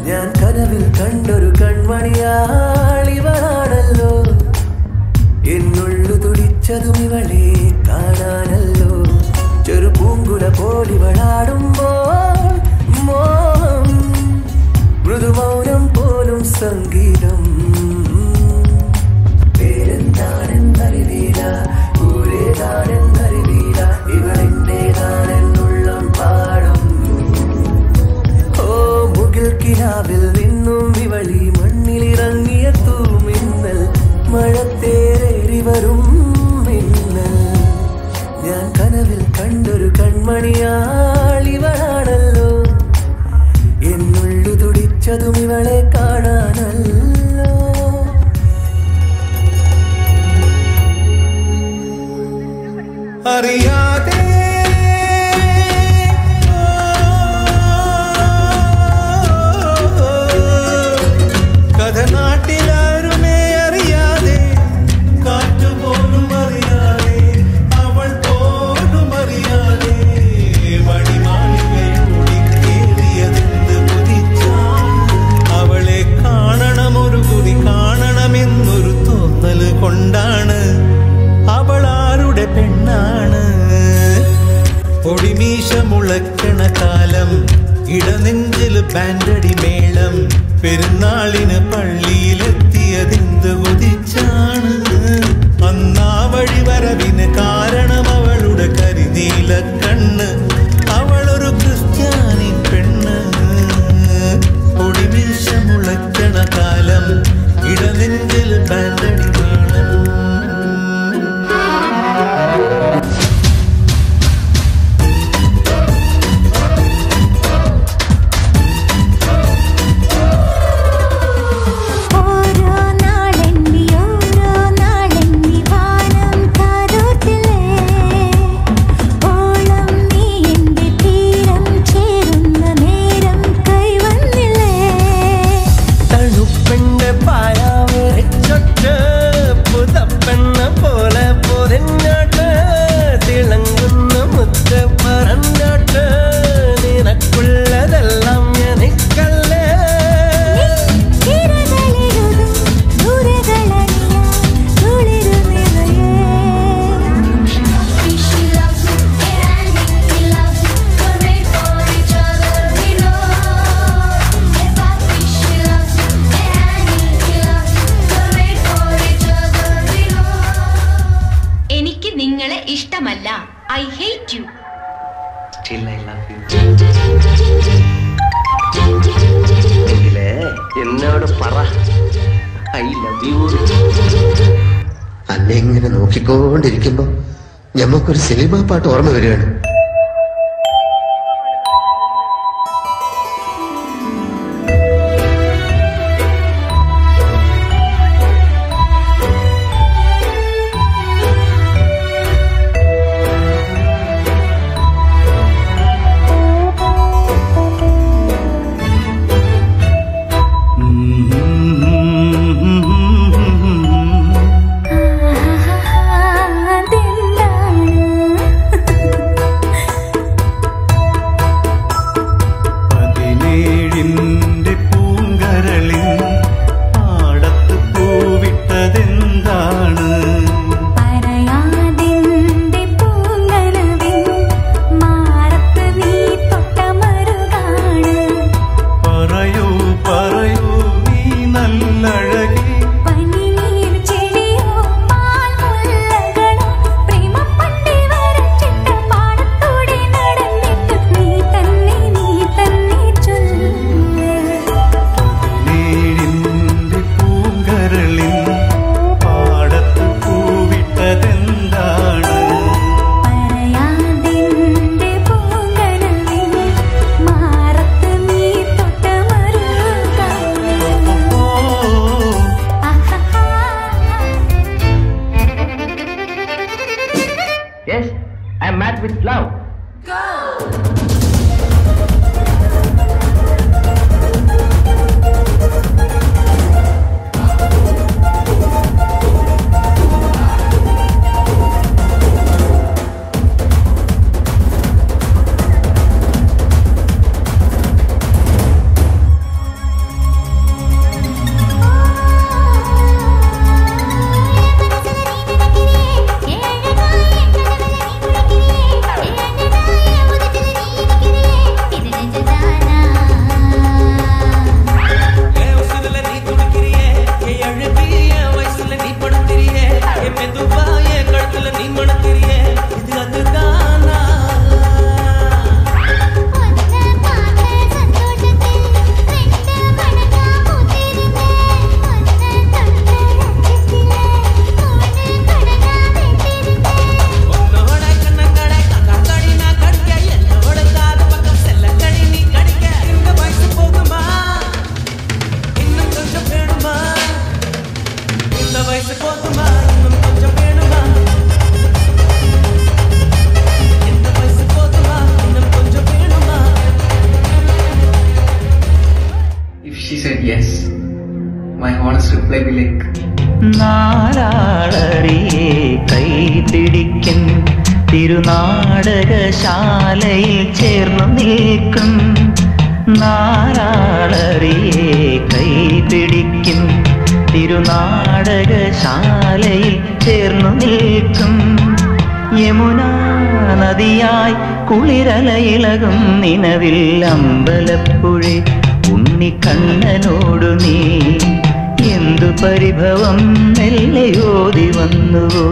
ഞാൻ കനവിൽ കണ്ടൊരു കൺമണിയാളിവളാണല്ലോ എന്നുള്ളു തുടിച്ചതും ഇവളെ കാണാനല്ലോ ചെറു പൂങ്കുല പോലിവളാടുമ്പോൾ മോഹം മൃദുമൗനം പോലും സംഗീതം പേരെന്താണെന്നറിവീല ഊരേതാണെന്നറിവീല ഇവളെന്റേതാണെന്നുള്ളം പാടും കിനാവിൽ നിന്നും വിവളി മണ്ണിലിറങ്ങിയ തൂമിന്നൽ മഴത്തേറി വരും മിന്നൽ ഞാൻ കനവിൽ കണ്ടൊരു കൺമണിയാളിവളാണല്ലോ എന്നുള്ളു തുടിച്ചതും ഇവളെ കാണാനല്ലോ അറിയാതെ നാട്ടിലാരുമേ അറിയാതെ കാറ്റുപോലും അറിയാതെ അവൾ പോലും അറിയാതെ വഴിമാളികയോടിക്കേറിയതെന്ത് കുതിച്ചാണ് അവളെ കാണണമൊരു കുതി കാണണമെന്നൊരു തോന്നല് കൊണ്ടാണ് അവൾ ആരുടെ പെണ്ണാണ് പൊടിമീശ മുളയ്ക്കണ കാലം ഇടനെഞ്ചില് ബാൻഡടി മേളം പെരുന്നാളിന് പള്ളിയിലെത്തിയതെന്ത് കൊതിച്ചാണ് അന്നാ വഴി വരവിന് കാരണം അവളുടെ കരിനീല കണ്ണ് അവളൊരു ക്രിസ്ത്യാനി പെണ്ണ് പൊടിമീശ മുളയ്ക്കണ കാലം ഇടനെഞ്ചിൽ ബാൻഡടി മേളം I hate you. Still I love you. എങ്കിലേ എന്നോട് പറ I love you. അന്നെ ഇങ്ങനെ നോക്കിക്കൊണ്ടിരിക്കുമ്പോ ഞമ്മക്കൊരു സിനിമ പാട്ട് ഓർമ്മ വരികയാണ്. am mad with love. If she said yes, my honest reply will be like, നാലാളറിയെ കൈപിടിക്കും തിരുനാടകശാലയിൽ ചേർന്നു നിൽക്കും നാലാളറിയെ കൈപിടിക്കും തിരുനാടകശാലയിൽ ചേർന്നു നിൽക്കും യമുനാ നദിയായി കുളിരലയിളകും നിലവിൽ അമ്പലപ്പുഴെ ഉണ്ണിക്കണ്ണനോടു നീ എന്തു പരിഭവം മെല്ലെ ഓതി വന്നുവോ